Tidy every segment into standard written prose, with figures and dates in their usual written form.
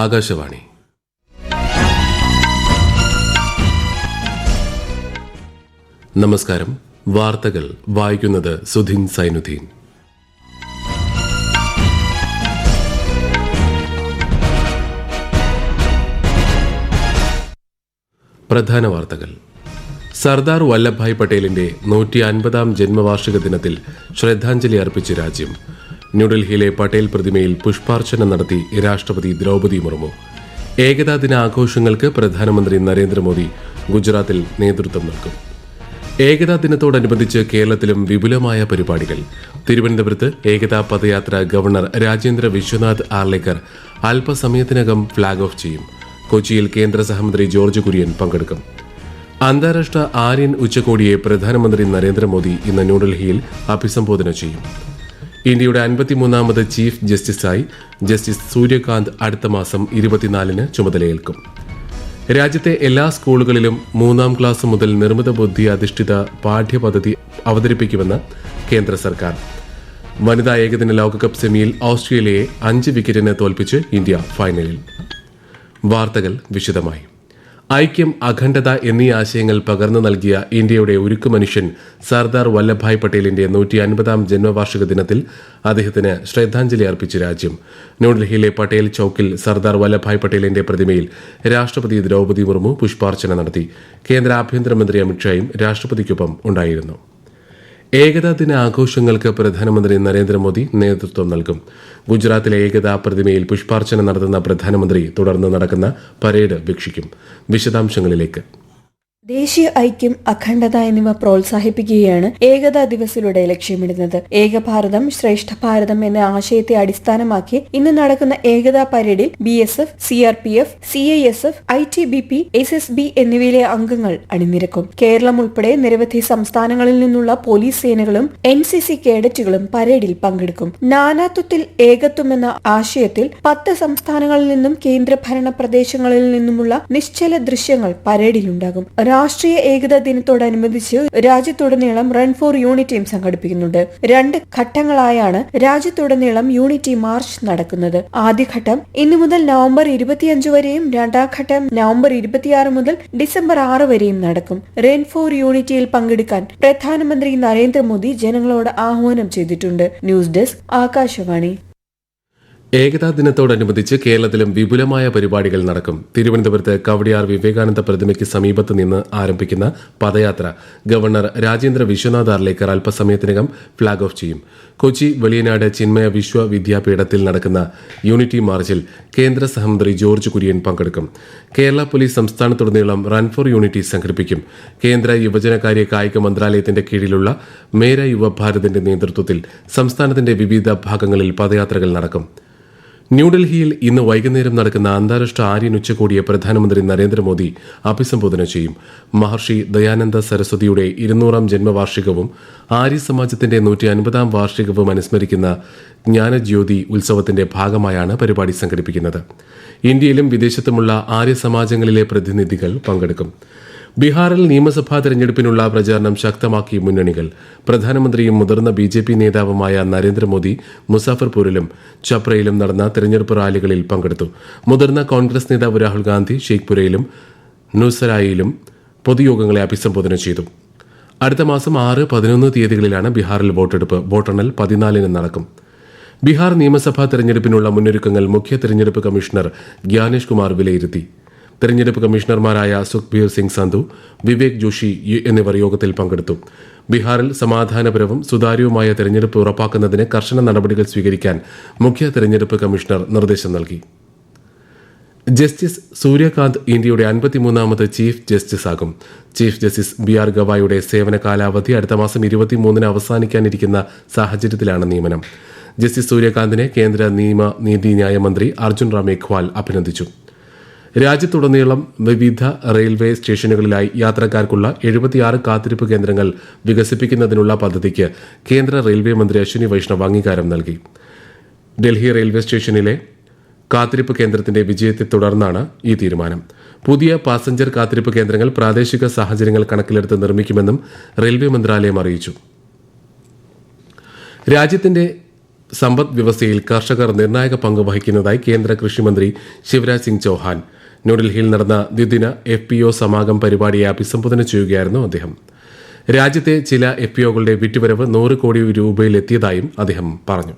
ആകാശവാണി. നമസ്കാരം. വാർത്തകൾ വായിക്കുന്നത് സുധിൻ സൈനുദ്ദീൻ. പ്രധാന വാർത്തകൾ. സർദാർ വല്ലഭായ് പട്ടേലിന്റെ 150ാം ജന്മവാർഷിക ദിനത്തിൽ ശ്രദ്ധാഞ്ജലി അർപ്പിച്ച് രാജ്യം. ന്യൂഡൽഹിയിലെ പട്ടേൽ പ്രതിമയിൽ പുഷ്പാർച്ചന നടത്തി രാഷ്ട്രപതി ദ്രൗപദി മുർമു. ഏകതാ ദിന ആഘോഷങ്ങൾക്ക് പ്രധാനമന്ത്രി നരേന്ദ്രമോദി ഗുജറാത്തിൽ നേതൃത്വം നൽകും. ഏകതാ ദിനത്തോടനുബന്ധിച്ച് കേരളത്തിലും വിപുലമായ പരിപാടികൾ. തിരുവനന്തപുരത്ത് ഏകതാ പദയാത്ര ഗവർണർ രാജേന്ദ്ര വിശ്വനാഥ് ആർലേക്കർ അല്പസമയത്തിനകം ഫ്ളാഗ് ഓഫ് ചെയ്യും. കൊച്ചിയിൽ കേന്ദ്ര സഹമന്ത്രി ജോർജ് കുര്യൻ പങ്കെടുക്കും. അന്താരാഷ്ട്ര ആര്യൻ ഉച്ചകോടിയെ പ്രധാനമന്ത്രി നരേന്ദ്രമോദി ഇന്ന് ന്യൂഡൽഹിയിൽ അഭിസംബോധന ചെയ്യും. ഇന്ത്യയുടെ 53ാമത് ചീഫ് ജസ്റ്റിസായി ജസ്റ്റിസ് സൂര്യകാന്ത് അടുത്ത മാസം 24-ന് ചുമതലയേൽക്കും. രാജ്യത്തെ എല്ലാ സ്കൂളുകളിലും 3ാം ക്ലാസ് മുതൽ നിർമ്മിത ബുദ്ധി അധിഷ്ഠിത പാഠ്യപദ്ധതി അവതരിപ്പിക്കുമെന്ന് കേന്ദ്ര സർക്കാർ. വനിതാ ഏകദിന ലോകകപ്പ് സെമിയിൽ ഓസ്ട്രേലിയയെ 5 വിക്കറ്റിന് തോൽപ്പിച്ച് ഇന്ത്യ ഫൈനലിൽ. വാർത്തകൾ വിശദമായി. ഐക്യം, അഖണ്ഡത എന്നീ ആശയങ്ങൾ പകർന്നു നൽകിയ ഇന്ത്യയുടെ ഉരുക്കു മനുഷ്യൻ സർദാർ വല്ലഭായ് പട്ടേലിന്റെ 150ാം ജന്മവാർഷിക ദിനത്തിൽ അദ്ദേഹത്തിന് ശ്രദ്ധാഞ്ജലി അർപ്പിച്ച് രാജ്യം. ന്യൂഡൽഹിയിലെ പട്ടേൽ ചൌക്കിൽ സർദാർ വല്ലഭായ് പട്ടേലിന്റെ പ്രതിമയിൽ രാഷ്ട്രപതി ദ്രൗപദി മുർമു പുഷ്പാർച്ചന നടത്തി. കേന്ദ്ര ആഭ്യന്തരമന്ത്രി അമിത്ഷായും രാഷ്ട്രപതിക്കൊപ്പം ഉണ്ടായിരുന്നു. ഏകതാ ദിന ആഘോഷങ്ങൾക്ക് പ്രധാനമന്ത്രി നരേന്ദ്രമോദി നേതൃത്വം നൽകും. ഗുജറാത്തിലെ ഏകതാ പ്രതിമയിൽ പുഷ്പാർച്ചന നടത്തുന്ന പ്രധാനമന്ത്രി തുടർന്ന് നടക്കുന്ന പരേഡ് വീക്ഷിക്കും. വിശദാംശങ്ങളിലേക്ക്. ദേശീയ ഐക്യം, അഖണ്ഡത എന്നിവ പ്രോത്സാഹിപ്പിക്കുകയാണ് ഏകതാ ദിവസിലൂടെ ലക്ഷ്യമിടുന്നത്. ഏകഭാരതം ശ്രേഷ്ഠ ഭാരതം എന്ന ആശയത്തെ അടിസ്ഥാനമാക്കി ഇന്ന് നടക്കുന്ന ഏകതാ പരേഡിൽ BSF, CRPF, CISF, ITBP, SSB എന്നിവയിലെ അംഗങ്ങൾ അണിനിരക്കും. കേരളം ഉൾപ്പെടെ നിരവധി സംസ്ഥാനങ്ങളിൽ നിന്നുള്ള പോലീസ് സേനകളും NCC കേഡറ്റുകളും പരേഡിൽ പങ്കെടുക്കും. നാനാത്വത്തിൽ ഏകത്വം എന്ന ആശയത്തിൽ 10 സംസ്ഥാനങ്ങളിൽ നിന്നും കേന്ദ്രഭരണ പ്രദേശങ്ങളിൽ നിന്നുമുള്ള നിശ്ചല ദൃശ്യങ്ങൾ പരേഡിലുണ്ടാകും. രാഷ്ട്രീയ ഏകതാ ദിനത്തോടനുബന്ധിച്ച് രാജ്യത്തുടനീളം റൺ ഫോർ യൂണിറ്റിയും സംഘടിപ്പിക്കുന്നുണ്ട്. 2 ഘട്ടങ്ങളായാണ് രാജ്യത്തുടനീളം യൂണിറ്റി മാർച്ച് നടക്കുന്നത്. ആദ്യഘട്ടം ഇന്നു മുതൽ നവംബർ 25 വരെയും 2ാം ഘട്ടം നവംബർ 26 മുതൽ ഡിസംബർ 6 വരെയും നടക്കും. റൺ ഫോർ യൂണിറ്റിയിൽ പങ്കെടുക്കാൻ പ്രധാനമന്ത്രി നരേന്ദ്രമോദി ജനങ്ങളോട് ആഹ്വാനം ചെയ്തിട്ടുണ്ട്. News desk, Akashvani. ഏകതാ ദിനത്തോടനുബന്ധിച്ച് കേരളത്തിലും വിപുലമായ പരിപാടികൾ നടക്കും. തിരുവനന്തപുരത്ത് കവടിയാർ വിവേകാനന്ദ പ്രതിമയ്ക്ക് സമീപത്ത് നിന്ന് ആരംഭിക്കുന്ന പദയാത്ര ഗവർണർ രാജേന്ദ്ര വിശ്വനാഥ് ആർലേക്കർ അല്പസമയത്തിനകം ഫ്ളാഗ് ഓഫ് ചെയ്യും. കൊച്ചി വെളിയനാട് ചിന്മയ വിശ്വവിദ്യാപീഠത്തിൽ നടക്കുന്ന യൂണിറ്റി മാർച്ചിൽ കേന്ദ്ര സഹമന്ത്രി ജോർജ് കുര്യൻ പങ്കെടുക്കും. കേരള പോലീസ് സംസ്ഥാനത്തുടനീളം റൺ ഫോർ യൂണിറ്റി സംഘടിപ്പിക്കും. കേന്ദ്ര യുവജനകാര്യ കായിക മന്ത്രാലയത്തിന്റെ കീഴിലുള്ള മേര യുവഭാരതിന്റെ നേതൃത്വത്തിൽ സംസ്ഥാനത്തിന്റെ വിവിധ ഭാഗങ്ങളിൽ പദയാത്രകൾ നടക്കും. ന്യൂഡൽഹിയിൽ ഇന്ന് വൈകുന്നേരം നടക്കുന്ന അന്താരാഷ്ട്ര ആര്യൻ ഉച്ചകോടിയെ പ്രധാനമന്ത്രി നരേന്ദ്രമോദി അഭിസംബോധന ചെയ്യും. മഹർഷി ദയാനന്ദ സരസ്വതിയുടെ 200ാം ജന്മവാർഷികവും ആര്യ സമാജത്തിന്റെ 150ാം വാർഷികവും അനുസ്മരിക്കുന്ന ജ്ഞാനജ്യോതി ഉത്സവത്തിന്റെ ഭാഗമായാണ് പരിപാടി സംഘടിപ്പിക്കുന്നത്. ഇന്ത്യയിലും വിദേശത്തുമുള്ള ആര്യ സമാജങ്ങളിലെ പ്രതിനിധികൾ പങ്കെടുക്കും. ബീഹാറിൽ നിയമസഭാ തെരഞ്ഞെടുപ്പിനുള്ള പ്രചാരണം ശക്തമാക്കി മുന്നണികൾ. പ്രധാനമന്ത്രിയും മുതിർന്ന BJP നേതാവുമായ നരേന്ദ്രമോദി മുസാഫർപൂരിലും ഛപ്രയിലും നടന്ന തെരഞ്ഞെടുപ്പ് റാലികളിൽ പങ്കെടുത്തു. മുതിർന്ന കോൺഗ്രസ് നേതാവ് രാഹുൽ ഗാന്ധി ഷെയ്ഖ്പുരയിലും നൂസരായിലും പൊതുയോഗങ്ങളെ അഭിസംബോധന ചെയ്തു. അടുത്ത മാസം 6, 11 തീയതികളിലാണ് ബീഹാറിൽ വോട്ടെടുപ്പ്. വോട്ടെണ്ണൽ 14-ന് നടക്കും. ബീഹാർ നിയമസഭാ തെരഞ്ഞെടുപ്പിനുള്ള മുന്നൊരുക്കങ്ങൾ മുഖ്യ തെരഞ്ഞെടുപ്പ് കമ്മീഷണർ ഗ്യാനേഷ് കുമാർ വിലയിരുത്തി. തെരഞ്ഞെടുപ്പ് കമ്മീഷണർമാരായ സുഖ്ബീർ സിംഗ് സന്ധു, വിവേക് ജോഷി എന്നിവർ യോഗത്തിൽ പങ്കെടുത്തു. ബീഹാറിൽ സമാധാനപരവും സുതാര്യവുമായ തെരഞ്ഞെടുപ്പ് ഉറപ്പാക്കുന്നതിന് കർശന നടപടികൾ സ്വീകരിക്കാൻ മുഖ്യ തെരഞ്ഞെടുപ്പ് കമ്മീഷണർ നിർദ്ദേശം നൽകി. ജസ്റ്റിസ് സൂര്യകാന്ത് ഇന്ത്യയുടെ 53ാമത് ചീഫ് ജസ്റ്റിസാകും. ചീഫ് ജസ്റ്റിസ് BR ഗവായിയുടെ സേവന കാലാവധി അടുത്ത മാസം 23-ന് അവസാനിക്കാനിരിക്കുന്ന സാഹചര്യത്തിലാണ് നിയമനം. ജസ്റ്റിസ് സൂര്യകാന്തിനെ കേന്ദ്ര നിയമ നീതിന്യായ മന്ത്രി അർജുൻ റാം മേഘ്വാൾ അഭിനന്ദിച്ചു. രാജ്യത്തുടനീളം വിവിധ റെയിൽവേ സ്റ്റേഷനുകളിലായി യാത്രക്കാർക്കുള്ള 76 കാത്തിരിപ്പ് കേന്ദ്രങ്ങൾ വികസിപ്പിക്കുന്നതിനുള്ള പദ്ധതിക്ക് കേന്ദ്ര റെയിൽവേ മന്ത്രി അശ്വിനി വൈഷ്ണവ് അംഗീകാരം നൽകി. ഡൽഹി റെയിൽവേ സ്റ്റേഷനിലെ കാത്തിരിപ്പ് കേന്ദ്രത്തിന്റെ വിജയത്തെ തുടർന്നാണ് ഈ തീരുമാനം. പുതിയ പാസഞ്ചർ കാത്തിരിപ്പ് കേന്ദ്രങ്ങൾ പ്രാദേശിക സാഹചര്യങ്ങൾ കണക്കിലെടുത്ത് നിർമ്മിക്കുമെന്നും റെയിൽവേ മന്ത്രാലയം അറിയിച്ചു. രാജ്യത്തിന്റെ സമ്പദ് വ്യവസ്ഥയിൽ കർഷകർ നിർണായക പങ്ക് വഹിക്കുന്നതായി കേന്ദ്ര കൃഷിമന്ത്രി ശിവരാജ് സിംഗ് ചൌഹാൻ. ന്യൂഡൽഹിയിൽ നടന്ന ദ്വിദിന FPO സമാഗം പരിപാടിയെ അഭിസംബോധന ചെയ്യുകയായിരുന്നു അദ്ദേഹം. രാജ്യത്തെ ചില FPOകളുടെ വിറ്റുവരവ് 100 കോടി രൂപയിലെത്തിയതായും അദ്ദേഹം പറഞ്ഞു.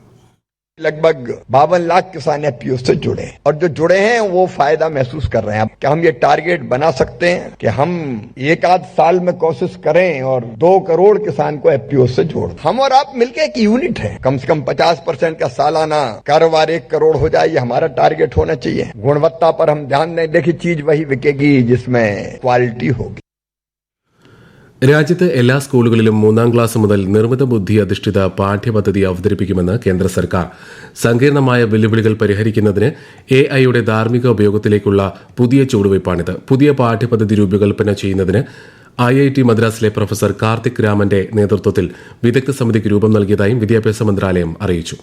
लगभग 52 लाख किसान FPO से जुड़े और जो जुड़े हैं वो फायदा महसूस कर रहे हैं. क्या हम ये टारगेट बना सकते हैं कि हम एक आध साल में कोशिश करें और 2 करोड़ किसान को FPO से जोड़. हम और आप मिलकर एक यूनिट है. कम से कम 50% का सालाना कारोबार 1 करोड़ हो जाए, ये हमारा टारगेट होना चाहिए. गुणवत्ता पर हम ध्यान दें. देखिए, चीज वही बिकेगी जिसमें क्वालिटी होगी. രാജ്യത്ത് എല്ലാ സ്കൂളുകളിലും 3ാം ക്ലാസ് മുതൽ നിർമ്മിത ബുദ്ധി അധിഷ്ഠിത പാഠ്യപദ്ധതി അവതരിപ്പിക്കുമെന്ന് കേന്ദ്ര സർക്കാർ. സങ്കീർണമായ വെല്ലുവിളികൾ പരിഹരിക്കുന്നതിന് AI-യുടെ ധാർമ്മിക ഉപയോഗത്തിലേക്കുള്ള പുതിയ ചുവടുവയ്പ്പാണിത്. പുതിയ പാഠ്യപദ്ധതി രൂപകൽപ്പന ചെയ്യുന്നതിന് IIT മദ്രാസിലെ പ്രൊഫസർ കാർത്തിക് രാമന്റെ നേതൃത്വത്തിൽ വിദഗ്ധ സമിതിക്ക് രൂപം നൽകിയതായും വിദ്യാഭ്യാസ മന്ത്രാലയം അറിയിച്ചു.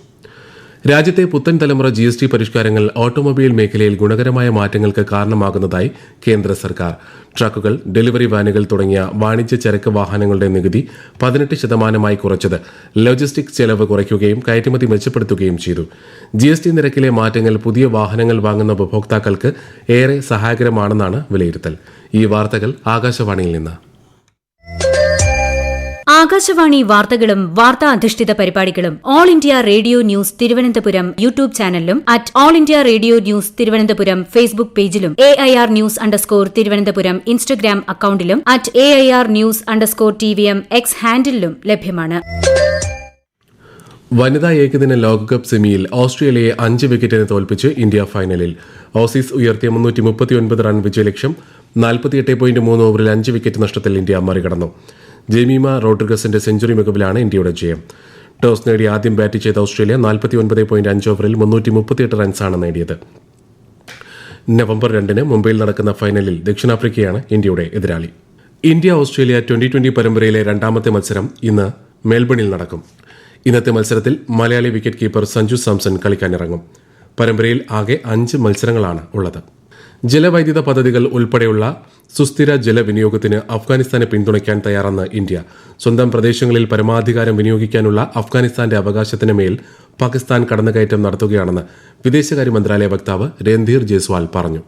രാജ്യത്തെ പുത്തൻ തലമുറ GST പരിഷ്കാരങ്ങൾ ഓട്ടോമൊബൈൽ മേഖലയിൽ ഗുണകരമായ മാറ്റങ്ങൾക്ക് കാരണമാകുന്നതായി കേന്ദ്ര സർക്കാർ. ട്രക്കുകൾ, ഡെലിവറി വാനുകൾ തുടങ്ങിയ വാണിജ്യ ചരക്ക് വാഹനങ്ങളുടെ നികുതി 18% കുറച്ചത് ലോജിസ്റ്റിക്സ് ചെലവ് കുറയ്ക്കുകയും കയറ്റുമതി മെച്ചപ്പെടുത്തുകയും ചെയ്തു. GST നിരക്കിലെ മാറ്റങ്ങൾ പുതിയ വാഹനങ്ങൾ വാങ്ങുന്ന ഉപഭോക്താക്കൾക്ക് ഏറെ സഹായകരമാണെന്നാണ് വിലയിരുത്തൽ. ഈ വാർത്തകൾ ആകാശവാണിയിൽ നിന്ന്. ആകാശവാണി വാർത്തകളും വാർത്താ അധിഷ്ഠിത പരിപാടികളും all India radio news Thiruvananthapuram YouTube ചാനലിലും @all India radio news Thiruvananthapuram Facebook പേജിലും AIR ന്യൂസ് _തിരുവനന്തപുരം ഇൻസ്റ്റഗ്രാം അക്കൌണ്ടിലും @AIR ന്യൂസ് _TVM X ഹാൻഡിലും ലഭ്യമാണ്. വനിതാ ഏകദിന ലോകകപ്പ് സെമിയിൽ ഓസ്ട്രേലിയയെ 5 വിക്കറ്റിന് തോൽപ്പിച്ച് ഇന്ത്യ ഫൈനലിൽ. ഓസീസ് ഉയർത്തിയ 339 റൺ വിജയലക്ഷ്യം 48.3 ഓവറിൽ 5 വിക്കറ്റ് നഷ്ടത്തിൽ ഇന്ത്യ മറികടന്നു. ജെമീമ റോഡ്രിഗസിന്റെ സെഞ്ചുറി മികവിലാണ് ഇന്ത്യയുടെ ജയം. ടോസ് നേടി ആദ്യം ബാറ്റ് ചെയ്ത ഓസ്ട്രേലിയ 49.5 ഓവറിൽ 338 റൺസാണ് നേടിയത്. നവംബർ 2-ന് മുംബൈയിൽ നടക്കുന്ന ഫൈനലിൽ ദക്ഷിണാഫ്രിക്കയാണ് ഇന്ത്യയുടെ എതിരാളി. ഇന്ത്യ ഓസ്ട്രേലിയ T20 പരമ്പരയിലെ 2ാമത്തെ മത്സരം ഇന്ന് മെൽബണിൽ നടക്കും. ഇന്നത്തെ മത്സരത്തിൽ മലയാളി വിക്കറ്റ് കീപ്പർ സഞ്ജു സാംസൺ കളിക്കാനിറങ്ങും. പരമ്പരയിൽ ആകെ 5 മത്സരങ്ങളാണ് ഉള്ളത്. ജലവൈദ്യുത പദ്ധതികൾ ഉൾപ്പെടെയുള്ള സുസ്ഥിര ജലവിനിയോഗത്തിന് അഫ്ഗാനിസ്ഥാനെ പിന്തുണയ്ക്കാൻ തയ്യാറെന്ന് ഇന്ത്യ. സ്വന്തം പ്രദേശങ്ങളിൽ പരമാധികാരം വിനിയോഗിക്കാനുള്ള അഫ്ഗാനിസ്ഥാന്റെ അവകാശത്തിന് മേൽ പാകിസ്ഥാൻ കടന്നുകയറ്റം നടത്തുകയാണെന്ന് വിദേശകാര്യ മന്ത്രാലയ വക്താവ് രൺധീർ ജയ്സ്വാൾ പറഞ്ഞു.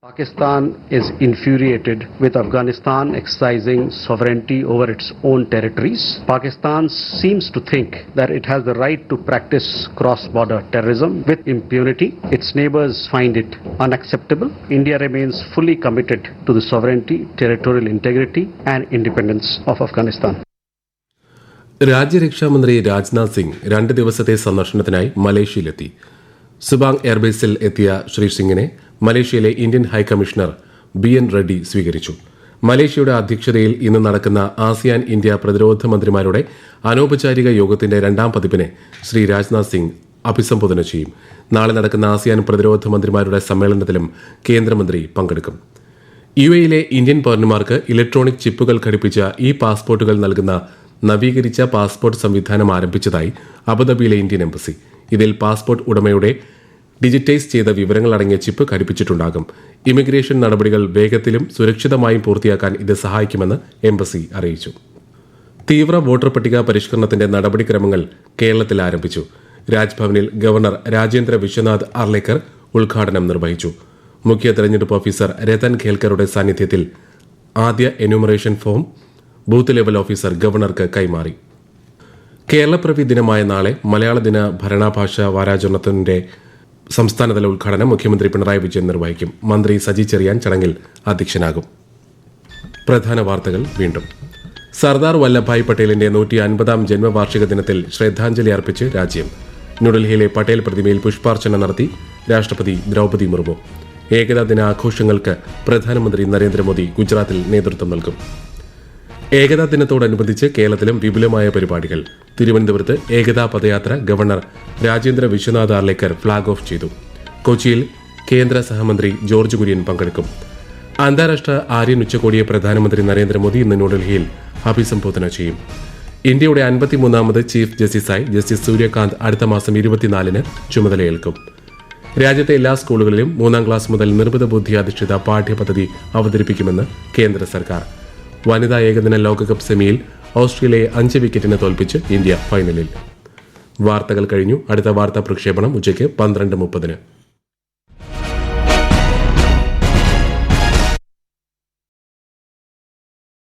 Pakistan is infuriated with Afghanistan exercising sovereignty over its own territories. Pakistan seems to think that it has the right to practice cross-border terrorism with impunity. Its neighbors find it unacceptable. India remains fully committed to the sovereignty, territorial integrity and independence of Afghanistan. രാജ്യരക്ഷാമന്ത്രി രാജ്നാഥ് സിംഗ് 2 ദിവസത്തെ സന്ദർശനത്തിനായി മലേഷ്യയിലെത്തി. സുബാങ് എയർബേസിൽ എത്തിയ ശ്രീ സിംഗിനെ മലേഷ്യയിലെ Indian high commissioner BN Reddy സ്വീകരിച്ചു. മലേഷ്യയുടെ അധ്യക്ഷതയിൽ ഇന്ന് നടക്കുന്ന ആസിയാൻ ഇന്ത്യ പ്രതിരോധ മന്ത്രിമാരുടെ അനൗപചാരിക യോഗത്തിന്റെ 2ാം പതിപ്പിനെ ശ്രീ രാജ്നാഥ് സിംഗ് അഭിസംബോധന ചെയ്യും. നാളെ നടക്കുന്ന ആസിയാൻ പ്രതിരോധ മന്ത്രിമാരുടെ സമ്മേളനത്തിലും കേന്ദ്രമന്ത്രി പങ്കെടുക്കും. UAE-യിലെ ഇന്ത്യൻ പൌരന്മാർക്ക് ഇലക്ട്രോണിക് ചിപ്പുകൾ ഘടിപ്പിച്ച പാസ്പോർട്ടുകൾ നൽകുന്ന നവീകരിച്ച പാസ്പോർട്ട് സംവിധാനം ആരംഭിച്ചതായി അബുദാബിയിലെ ഇന്ത്യൻ എംബസി. ഇതിൽ പാസ്പോർട്ട് ഉടമയുടെ ഡിജിറ്റൈസ് ചെയ്ത വിവരങ്ങൾ അടങ്ങിയ ചിപ്പ് ഘടിപ്പിച്ചിട്ടുണ്ടാകും. ഇമിഗ്രേഷൻ നടപടികൾ വേഗത്തിലും സുരക്ഷിതമായും പൂർത്തിയാക്കാൻ ഇത് സഹായിക്കുമെന്ന് എംബസി അറിയിച്ചു. തീവ്ര വോട്ടർ പട്ടിക പരിഷ്കരണത്തിന്റെ നടപടിക്രമങ്ങൾ കേരളത്തിൽ ആരംഭിച്ചു. രാജ്ഭവനിൽ ഗവർണർ രാജേന്ദ്ര വിശ്വനാഥ് ആർലേക്കർ ഉദ്ഘാടനം നിർവഹിച്ചു. മുഖ്യ തെരഞ്ഞെടുപ്പ് ഓഫീസർ രതൻ ഖേൽക്കറുടെ സാന്നിധ്യത്തിൽ ആദ്യ enumeration form booth level officer ഗവർണർക്ക് കൈമാറി. കേരളപ്പിറവി ദിനമായ നാളെ മലയാള ദിന ഭരണഭാഷാ വാരാചരണത്തിന്റെ സംസ്ഥാനതല ഉദ്ഘാടനം മുഖ്യമന്ത്രി പിണറായി വിജയൻ നിർവഹിക്കും. മന്ത്രി സജി ചെറിയാൻ ചടങ്ങിൽ അധ്യക്ഷനാകും. പ്രധാന വാർത്തകൾ വീണ്ടും. സർദാർ വല്ലഭായ് പട്ടേലിന്റെ 150ാം ജന്മവാർഷിക ദിനത്തിൽ ശ്രദ്ധാഞ്ജലി അർപ്പിച്ച് രാജ്യം. ന്യൂഡൽഹിയിലെ പട്ടേൽ പ്രതിമയിൽ പുഷ്പാർച്ചന നടത്തി രാഷ്ട്രപതി ദ്രൌപദി മുർമു. ഏകതാ ദിന ആഘോഷങ്ങൾക്ക് പ്രധാനമന്ത്രി നരേന്ദ്രമോദി ഗുജറാത്തിൽ നേതൃത്വം നൽകും. ഏകതാ ദിനത്തോടനുബന്ധിച്ച് കേരളത്തിലും വിപുലമായ പരിപാടികൾ. തിരുവനന്തപുരത്ത് ഏകതാ പദയാത്ര governor Rajendra Vishwanath Arlekar flag off ചെയ്തു. കൊച്ചിയിൽ കേന്ദ്ര സഹമന്ത്രി ജോർജ് കുര്യൻ പങ്കെടുക്കും. അന്താരാഷ്ട്ര ആര്യൻ ഉച്ചകോടിയെ പ്രധാനമന്ത്രി നരേന്ദ്രമോദി ഇന്ന് ന്യൂഡൽഹിയിൽ അഭിസംബോധന ചെയ്യും. ഇന്ത്യയുടെ 53ാമത് ചീഫ് ജസ്റ്റിസായി ജസ്റ്റിസ് സൂര്യകാന്ത് അടുത്ത മാസം 24-ന് ചുമതലയേൽക്കും. രാജ്യത്തെ എല്ലാ സ്കൂളുകളിലും 3ാം ക്ലാസ് മുതൽ നിർമ്മിത ബുദ്ധി അധിഷ്ഠിത പാഠ്യപദ്ധതി അവതരിപ്പിക്കുമെന്ന് കേന്ദ്ര സർക്കാർ. വനിതാ ഏകദിന ലോകകപ്പ് സെമിയിൽ ഓസ്ട്രേലിയയെ 5 വിക്കറ്റിന് തോൽപ്പിച്ച് ഇന്ത്യ ഫൈനലിൽ. വാർത്തകൾ കഴിഞ്ഞു. അടുത്ത വാർത്താ പ്രക്ഷേപണം ഉച്ചയ്ക്ക് 12:30.